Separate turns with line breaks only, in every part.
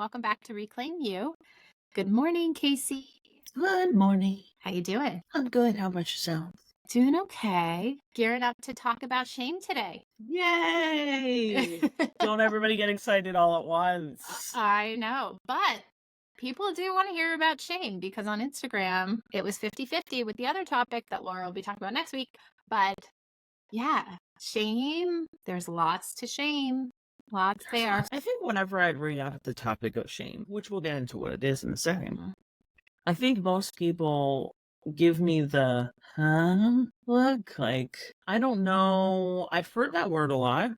welcome back to Reclaim You. Good morning, Casey.
Good morning.
How you doing?
I'm good. How about yourself?
Doing okay. Gearing up to talk about shame today.
Yay! Don't everybody get excited all at once.
I know, but people do want to hear about shame because on Instagram, it was 50-50 with the other topic that Laura will be talking about next week. But yeah, shame, there's lots to shame. Lots there.
I think whenever I bring up the topic of shame, which we'll get into what it is in a second, I think most people give me the look. Like, I don't know. I've heard that word a lot,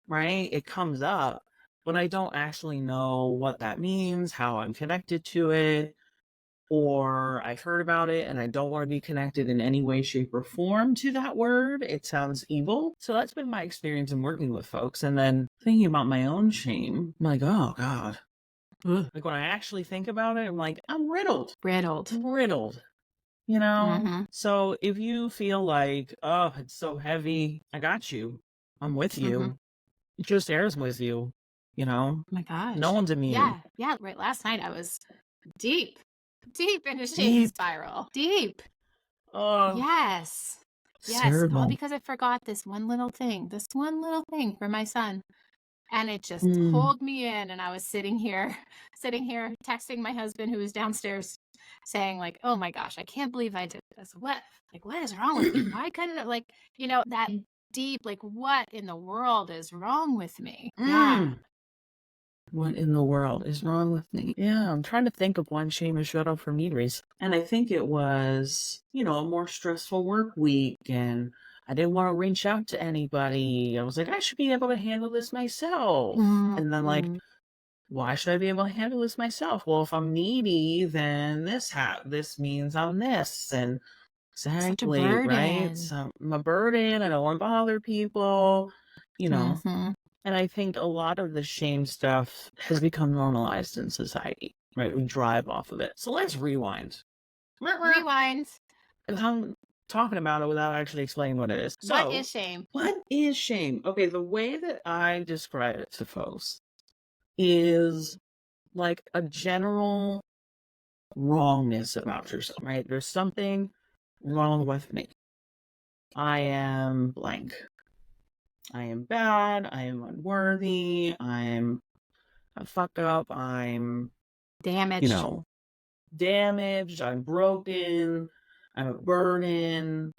right? It comes up, but I don't actually know what that means, how I'm connected to it, or I've heard about it and I don't want to be connected in any way, shape, or form to that word. It sounds evil. So that's been my experience in working with folks. And then thinking about my own shame, I'm like, oh God. Ugh. Like when I actually think about it, I'm like, I'm riddled.
Riddled.
You know? So if you feel like, oh, it's so heavy, I got you. I'm with you. It just airs with you. You know?
Oh my gosh.
No one's immune.
Yeah. Right. Last night I was deep in a shame spiral. Deep.
Oh,
Yes.
terrible.
All because I forgot this one little thing for my son. And it just pulled me in. And I was sitting here texting my husband who was downstairs saying like, oh my gosh, I can't believe I did this. What is wrong with me? Why couldn't it that deep, like what in the world is wrong with me? Yeah.
What in the world is wrong with me? Yeah, I'm trying to think of one shame I showed up for me recently. And I think it was, a more stressful work week and I didn't want to reach out to anybody. I was like, I should be able to handle this myself. And then like, why should I be able to handle this myself? Well, if I'm needy, then this means I'm this. And exactly, right? So I'm a burden. I don't want to bother people, And I think a lot of the shame stuff has become normalized in society, right? We drive off of it. So let's rewind.
Rewind.
I'm talking about it without actually explaining what it is. So,
what is shame?
What is shame? Okay, the way that I describe it to folks is like a general wrongness about yourself, right? There's something wrong with me. I am blank. I am bad, I am unworthy, I'm a fuck up, I'm
damaged.
Damaged, I'm broken, I'm a burden.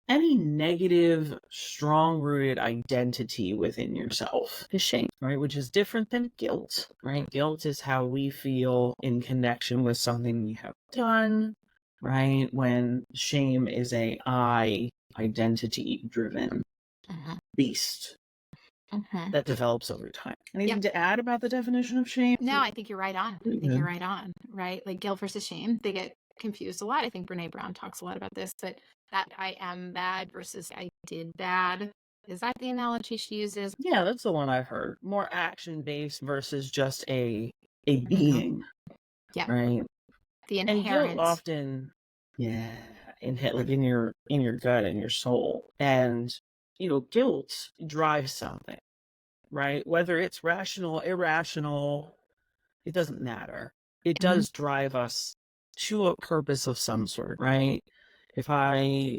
Any negative, strong-rooted identity within yourself is shame, right? Which is different than guilt, right? Guilt is how we feel in connection with something we have done, right? When shame is a I identity-driven beast that develops over time. Anything to add about the definition of shame?
No, I think you're right on. Right? Like guilt versus shame, they get confused a lot. I think Brene Brown talks a lot about this, but that I am bad versus I did bad. Is that the analogy she uses?
Yeah, that's the one I've heard. More action-based versus just a being.
Yeah.
Right?
The inherent.
And guilt often, like in your gut and your soul. And, guilt drives something, right? Whether it's rational, irrational, it doesn't matter. It does drive us to a purpose of some sort, right? If I,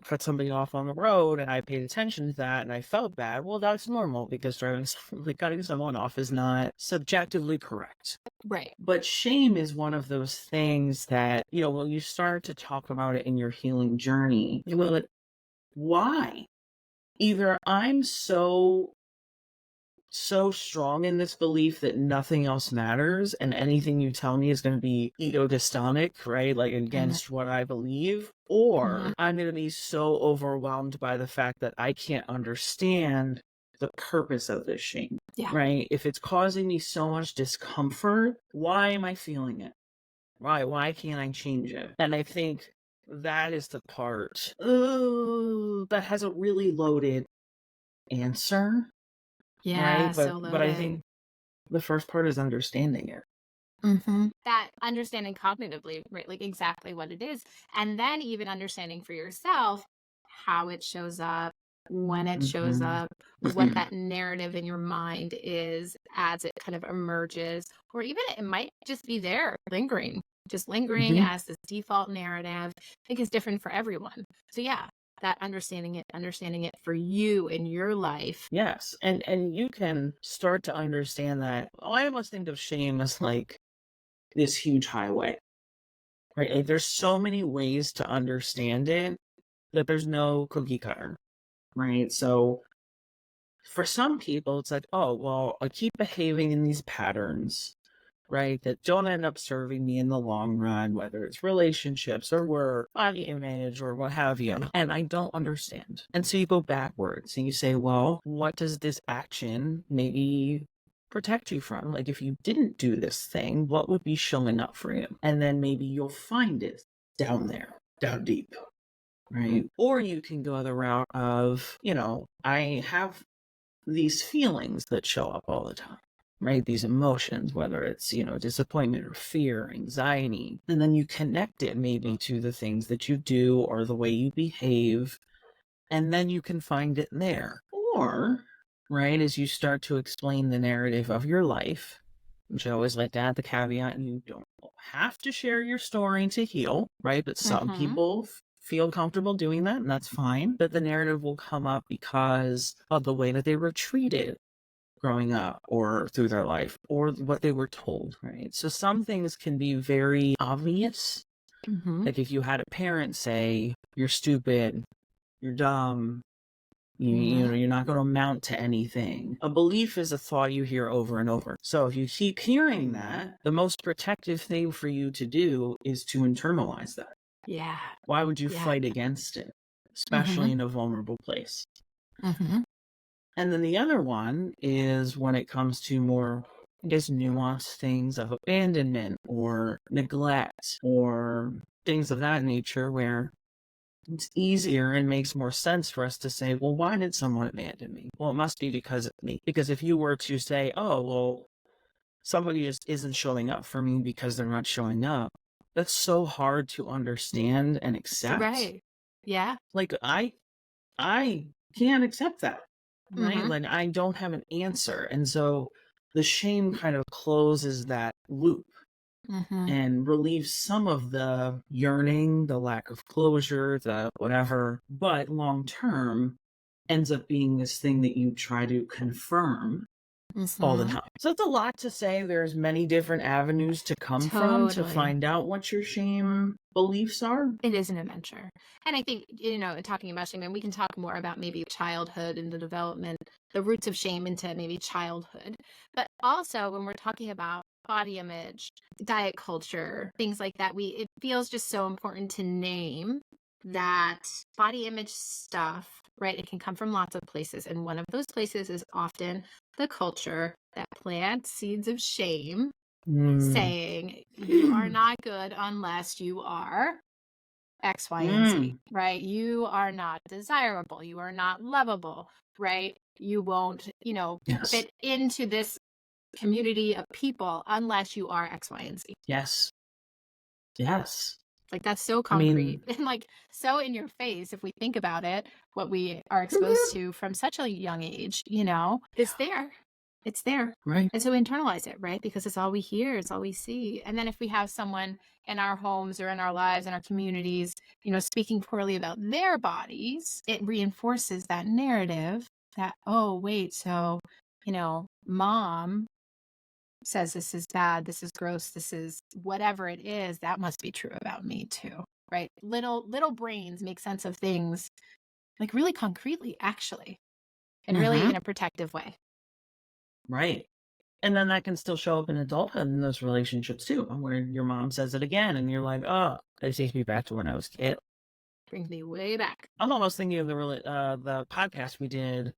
cut somebody off on the road and I paid attention to that and I felt bad, well, that's normal because cutting someone off is not subjectively correct.
Right.
But shame is one of those things that, when you start to talk about it in your healing journey, you're like, why? Either I'm so strong in this belief that nothing else matters and anything you tell me is going to be egotistic, right? Like against what I believe, or I'm going to be so overwhelmed by the fact that I can't understand the purpose of this shame, right? If it's causing me so much discomfort, why am I feeling it? Why can't I change it? And I think that is the part that has a really loaded answer.
Yeah,
right? But I think the first part is understanding it.
That understanding cognitively, right? Like exactly what it is. And then even understanding for yourself how it shows up when it shows
Mhm.
up, what that narrative in your mind is as it kind of emerges, or even it might just be there lingering, just lingering
Mhm.
as this default narrative. I think is different for everyone. So yeah, that understanding it for you in your life.
Yes, and you can start to understand that. I almost think of shame as like this huge highway, right? Like there's so many ways to understand it that there's no cookie cutter, right? So for some people, it's like, oh, well, I keep behaving in these patterns, right? That don't end up serving me in the long run, whether it's relationships or work, body image, or what have you. And I don't understand. And so you go backwards and you say, well, what does this action maybe protect you from? Like if you didn't do this thing, what would be showing up for you? And then maybe you'll find it down there, down deep. Right. Or you can go the route of, I have these feelings that show up all the time, right? These emotions, whether it's, disappointment or fear, anxiety, and then you connect it maybe to the things that you do or the way you behave, and then you can find it there. Or, right, as you start to explain the narrative of your life, which I always like to add the caveat, you don't have to share your story to heal, right? But some
Mm-hmm.
people feel comfortable doing that, and that's fine. But the narrative will come up because of the way that they were treated growing up or through their life or what they were told, right? So some things can be very obvious.
Mm-hmm.
Like if you had a parent say, you're stupid, you're dumb,
Mm-hmm.
you're not going to amount to anything. A belief is a thought you hear over and over. So if you keep hearing that, the most protective thing for you to do is to internalize that.
Yeah.
Why would you
Yeah.
fight against it,
Mm-hmm.
especially in a vulnerable place?
Mm-hmm.
And then the other one is when it comes to more, I guess, nuanced things of abandonment or neglect or things of that nature, where it's easier and makes more sense for us to say, well, why did someone abandon me? Well, it must be because of me. Because if you were to say, oh, well, somebody just isn't showing up for me because they're not showing up, that's so hard to understand and accept.
Right. Yeah.
Like I can't accept that, right?
Mm-hmm.
Like I don't have an answer. And so the shame kind of closes that loop
Mm-hmm.
and relieves some of the yearning, the lack of closure, the whatever, but long term ends up being this thing that you try to confirm all the
Mm-hmm.
time. So it's a lot to say. There's many different avenues to come from to
Totally.
find out what your shame beliefs are.
It is an adventure. And I think, talking about shame, and we can talk more about maybe childhood and the development, the roots of shame into maybe childhood. But also when we're talking about body image, diet culture, things like that, it feels just so important to name that body image stuff, right? It can come from lots of places. And one of those places is often the culture that plants seeds of shame,
Mm.
saying you are not good unless you are X, Y, and Z,
Mm.
right? You are not desirable. You are not lovable, right? You won't,
Yes.
fit into this community of people unless you are X, Y, and Z.
Yes. Yes.
Like that's so
I
concrete
mean,
and like so in your face if we think about it, what we are exposed
mhm.
to from such a young age, it's there. It's there.
Right.
And so internalize it, right? Because it's all we hear, it's all we see. And then if we have someone in our homes or in our lives, in our communities, speaking poorly about their bodies, it reinforces that narrative that, oh, wait, so, mom says this is bad, this is gross, this is whatever it is, that must be true about me too. Right? Little brains make sense of things like really concretely, actually, and really
Hmm.
in a protective way.
Right. And then that can still show up in adulthood in those relationships too, where your mom says it again and you're like, oh, that takes me back to when I was a kid.
Brings me way back.
I'm almost thinking of the podcast we did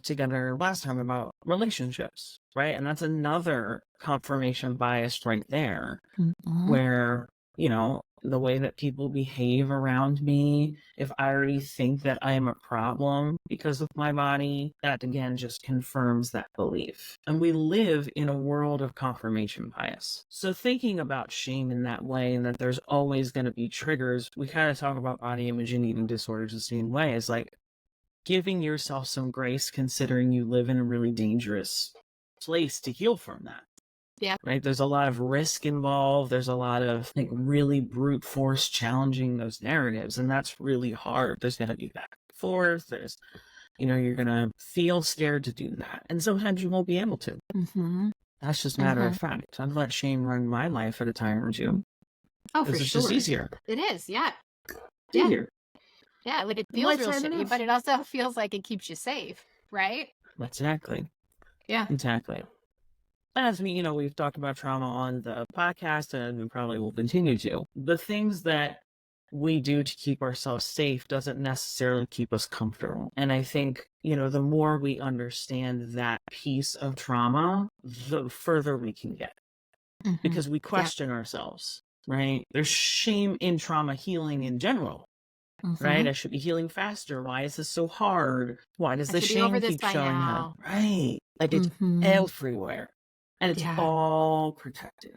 together last time about relationships, right? And that's another confirmation bias right there,
Mhm.
where, the way that people behave around me, if I already think that I am a problem because of my body, that again just confirms that belief. And we live in a world of confirmation bias. So thinking about shame in that way, and that there's always going to be triggers, we kind of talk about body image and eating disorders the same way. It's like, giving yourself some grace considering you live in a really dangerous place to heal from that.
Yeah.
Right? There's a lot of risk involved. There's a lot of like really brute force challenging those narratives. And that's really hard. There's going to be back and forth. There's, you're going to feel scared to do that. And sometimes you won't be able to.
Mm-hmm.
That's just a matter of fact. I've let shame run my life at a time or two.
Oh, for
It's
sure.
just easier.
It is. Yeah.
It's easier.
Yeah. Like it feels real shitty, but it also feels like it keeps you safe. Right?
Exactly.
Yeah.
Exactly. As we've talked about trauma on the podcast, and we probably will continue to. The things that we do to keep ourselves safe doesn't necessarily keep us comfortable. And I think, the more we understand that piece of trauma, the further we can get. Because we question ourselves, right? There's shame in trauma healing in general. Right? I should be healing faster. Why is this so hard? Why does the shame keep showing up? Right. Like it's everywhere. And it's all protected.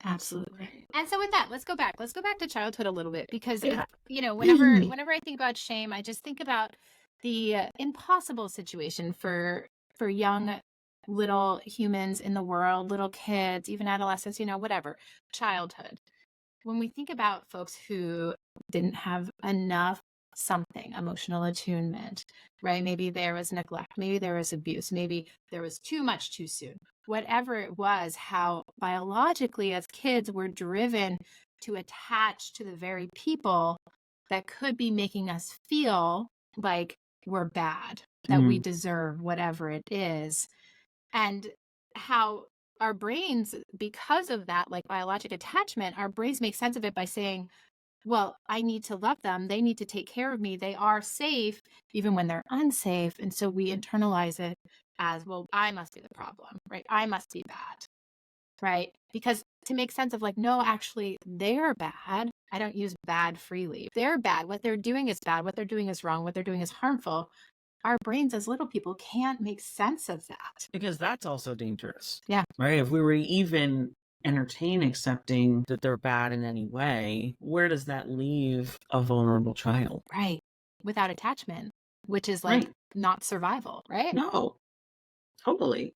Absolutely. And so with that, let's go back. Let's go back to childhood a little bit because, whenever I think about shame, I just think about the impossible situation for young little humans in the world, little kids, even adolescents, whatever, childhood. When we think about folks who didn't have enough something, emotional attunement, right? Maybe there was neglect, maybe there was abuse, maybe there was too much too soon. Whatever it was, how biologically as kids we're driven to attach to the very people that could be making us feel like we're bad, that we deserve whatever it is. And how our brains, because of that, like biologic attachment, our brains make sense of it by saying, well, I need to love them. They need to take care of me. They are safe, even when they're unsafe. And so we internalize it as, well, I must be the problem, right? I must be bad, right? Because to make sense of like, no, actually, they're bad. I don't use bad freely. They're bad. What they're doing is bad. What they're doing is wrong. What they're doing is harmful. Our brains as little people can't make sense of that.
Because that's also dangerous.
Yeah.
Right? If we were to even entertain accepting that they're bad in any way, where does that leave a vulnerable child?
Right. Without attachment, which is like not survival, right?
No, totally.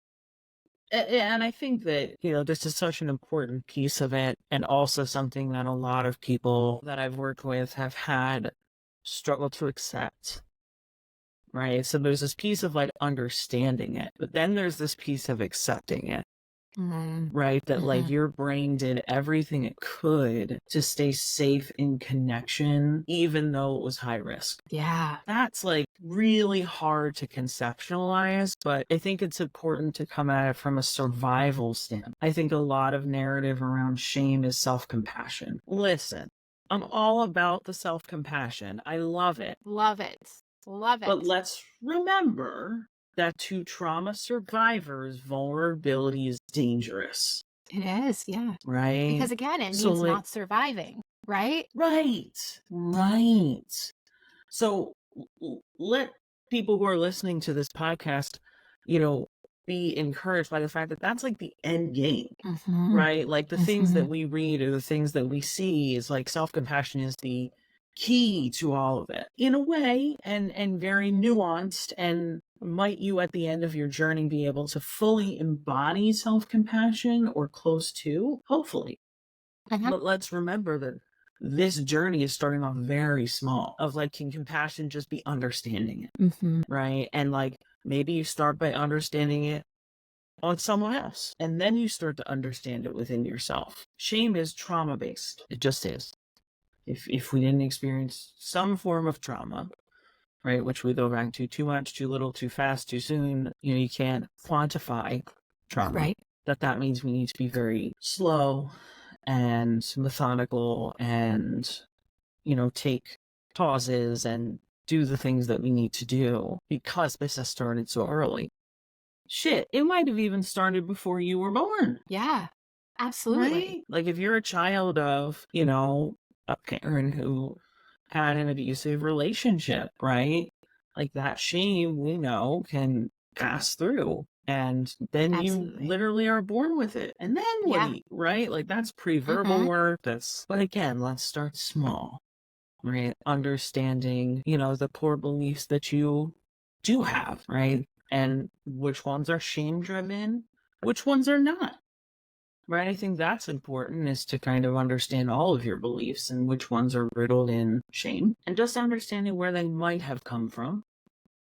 And I think that, this is such an important piece of it, and also something that a lot of people that I've worked with have had struggle to accept. Right? So there's this piece of like understanding it, but then there's this piece of accepting it. Right? That like your brain did everything it could to stay safe in connection, even though it was high risk.
Yeah.
That's like really hard to conceptualize, but I think it's important to come at it from a survival standpoint. I think a lot of narrative around shame is self-compassion. Listen, I'm all about the self-compassion. I love it.
Love it. Love it.
But let's remember that to trauma survivors, vulnerability is dangerous.
It is, yeah.
Right?
Because again, it means not surviving, right?
Right. So let people who are listening to this podcast, be encouraged by the fact that that's like the end game, right? Like the things that we read or the things that we see is like self-compassion is the key to all of it in a way, and very nuanced, and might you at the end of your journey be able to fully embody self-compassion or close to, hopefully. But let's remember that this journey is starting off very small, of like, can compassion just be understanding it, right? And like maybe you start by understanding it on someone else, and then you start to understand it within yourself. Shame is trauma based. It just is. If we didn't experience some form of trauma, right, which we go back to too much, too little, too fast, too soon, you can't quantify trauma.
Right.
That means we need to be very slow and methodical and, take pauses and do the things that we need to do because this has started so early. Shit, it might have even started before you were born.
Yeah, absolutely.
Right? Like if you're a child of, a parent who had an abusive relationship, right? Like that shame, we know, can pass through. And then you literally are born with it. And then what do you, right? Like that's pre-verbal work. But again, let's start small. right? Understanding, the core beliefs that you do have, right? And which ones are shame driven, which ones are not, right? I think that's important, is to kind of understand all of your beliefs and which ones are riddled in shame, and just understanding where they might have come from.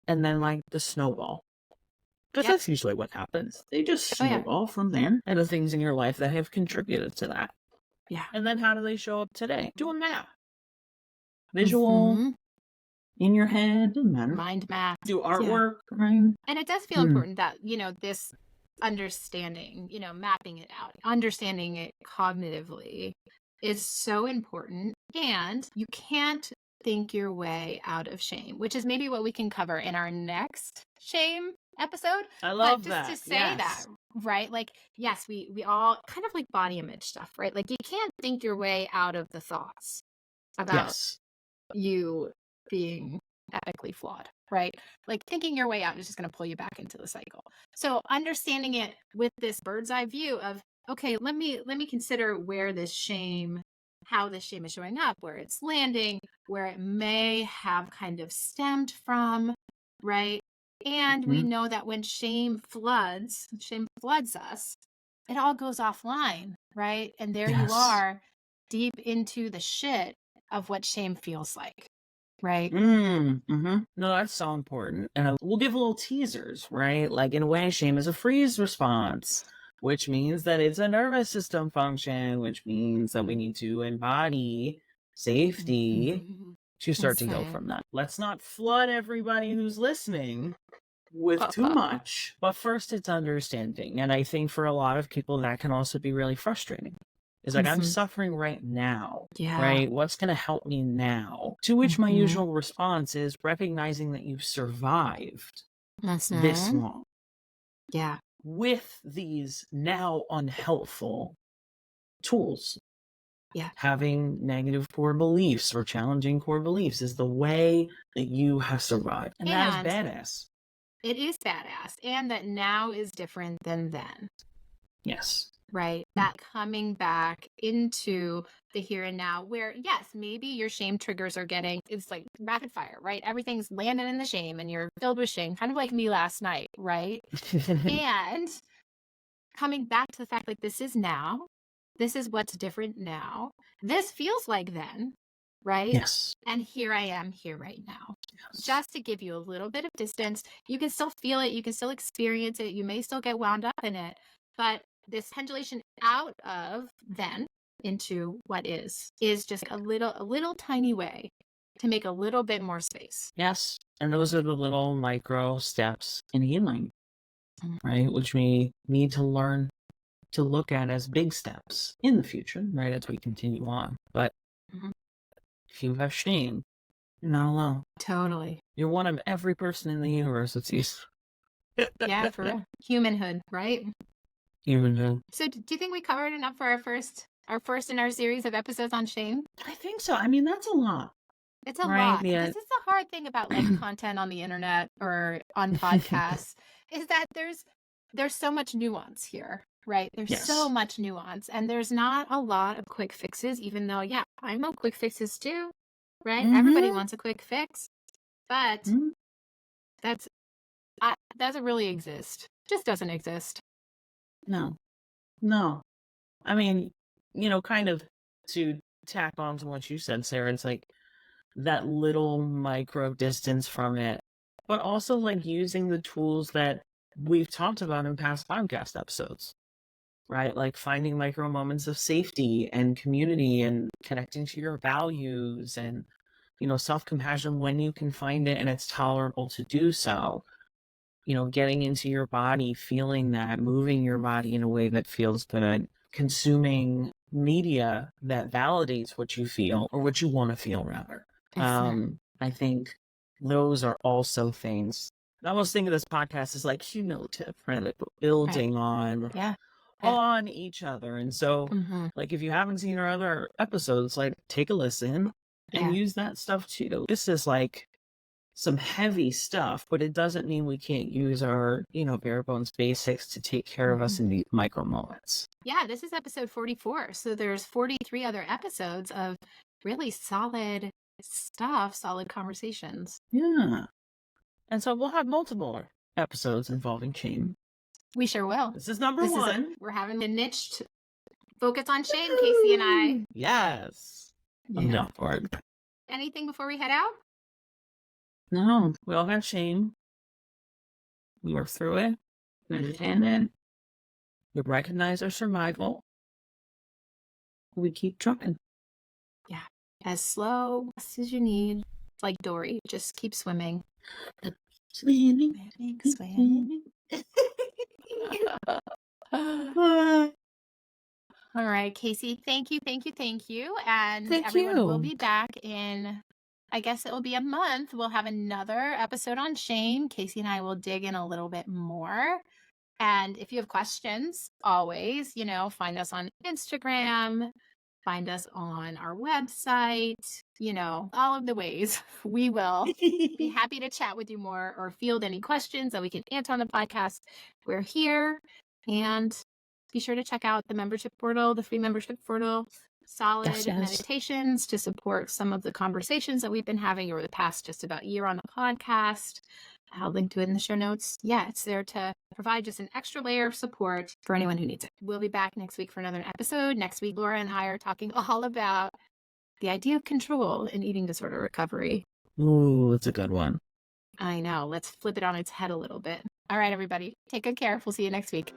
And then, like, the snowball. Because
Yep.
that's usually what happens. They just
Oh yeah.
snowball from there, and the things in your life that have contributed to that.
Yeah.
And then how do they show up today? Doing math. Visual,
Mm-hmm.
in your head, doesn't matter.
Mind map.
Do
Yeah.
artwork, right?
And it does feel important that, this understanding, mapping it out, understanding it cognitively is so important. And you can't think your way out of shame, which is maybe what we can cover in our next shame episode.
I
But
love
just to
that.
say that,
Yes.
right? Like, yes, we all kind of like body image stuff, right? Like, you can't think your way out of the thoughts about
Yes.
you being ethically flawed, right? Like, thinking your way out is just going to pull you back into the cycle. So understanding it with this bird's eye view of, okay, let me consider where this shame, how this shame is showing up, where it's landing, where it may have kind of stemmed from, right? And we
Mhm.
know that when shame floods us, it all goes offline, right? And there you
Yes.
are, deep into the shit of what shame feels like, right?
Mm-hmm. No, that's so important. And we'll give little teasers, right? Like, in a way, shame is a freeze response, which means that it's a nervous system function, which means that we need to embody safety to start to heal
Insane.
from that. Let's not flood everybody who's listening with too much, but first it's understanding. And I think for a lot of people, that can also be really frustrating. It's like, I'm suffering right now,
Yeah.
right? What's going to help me now? To which my
Mhm.
usual response is recognizing that you've survived this long
Yeah.
with these now unhelpful tools.
Yeah.
Having negative core beliefs or challenging core beliefs is the way that you have survived. And that is
And
badass.
it is badass. And that now is different than then,
Yes.
right? That coming back into the here and now, where, yes, maybe your shame triggers are it's like rapid fire, right? Everything's landing in the shame and you're filled with shame, kind of like me last night, right? And coming back to the fact, like, this is now, this is what's different now. This feels like then, right?
Yes.
And here I am here right now.
Yes.
Just to give you a little bit of distance. You can still feel it. You can still experience it. You may still get wound up in it. But this pendulation out of then into what is just a little tiny way to make a little bit more space.
Yes. And those are the little micro steps in healing, right? Which we need to learn to look at as big steps in the future, right? As we continue on. But if you have shame, you're not alone.
Totally.
You're one of every person in the universe that sees.
Yeah, for real. Humanhood, right?
Humanhood.
So do you think we covered enough for our first in our series of episodes on shame?
I think so. I mean, that's a lot.
It's a
Right?
lot.
Yeah.
This is the hard thing about like content on the internet or on podcasts is that there's so much nuance here, right? There's so
Yes.
much nuance and there's not a lot of quick fixes, even though, yeah, I know quick fixes too, right? Everybody wants a quick fix, but
Mhm.
that doesn't really exist. Just doesn't exist.
No. No. I mean, kind of to tack on to what you said, Sarah, it's like that little micro distance from it, but also like using the tools that we've talked about in past podcast episodes, right? Like finding micro moments of safety and community and connecting to your values and, self-compassion when you can find it and it's tolerable to do so. Getting into your body, feeling that, moving your body in a way that feels good, consuming media that validates what you feel or what you want to feel, rather. I think those are also things. I almost think of this podcast as like cumulative, right? Like building on each other. And so, like, if you haven't seen our other episodes, like, take a listen and use that stuff too. This is like some heavy stuff, but it doesn't mean we can't use our, bare bones basics to take care of us in these micro moments.
Yeah, this is episode 44. So there's 43 other episodes of really solid stuff, solid conversations.
Yeah. And so we'll have multiple episodes involving shame.
We sure will.
This is number one.
We're having a niche focus on shame, Casey and I.
Yes. I'm down for it.
Anything before we head out?
No, we all have shame. We work through it. We understand it. We recognize our survival. We keep trucking.
Yeah. As slow as you need. Like Dory, just keep swimming.
Swimming.
Swimming. All right, Casey, thank you. And
Thank
everyone will
you.
be back in, I guess it will be a month. We'll have another episode on shame. Casey and I will dig in a little bit more. And if you have questions, always, find us on Instagram, find us on our website, all of the ways. We will be happy to chat with you more or field any questions that we can answer on the podcast. We're here. And be sure to check out the membership portal, the free membership portal, solid
Yes.
meditations to support some of the conversations that we've been having over the past just about year on the podcast. I'll link to it in the show notes. Yeah, it's there to provide just an extra layer of support for anyone who needs it. We'll be back next week for another episode. Next week, Laura and I are talking all about the idea of control in eating disorder recovery.
Ooh, it's a good one.
I know. Let's flip it on its head a little bit. All right, everybody. Take good care. We'll see you next week.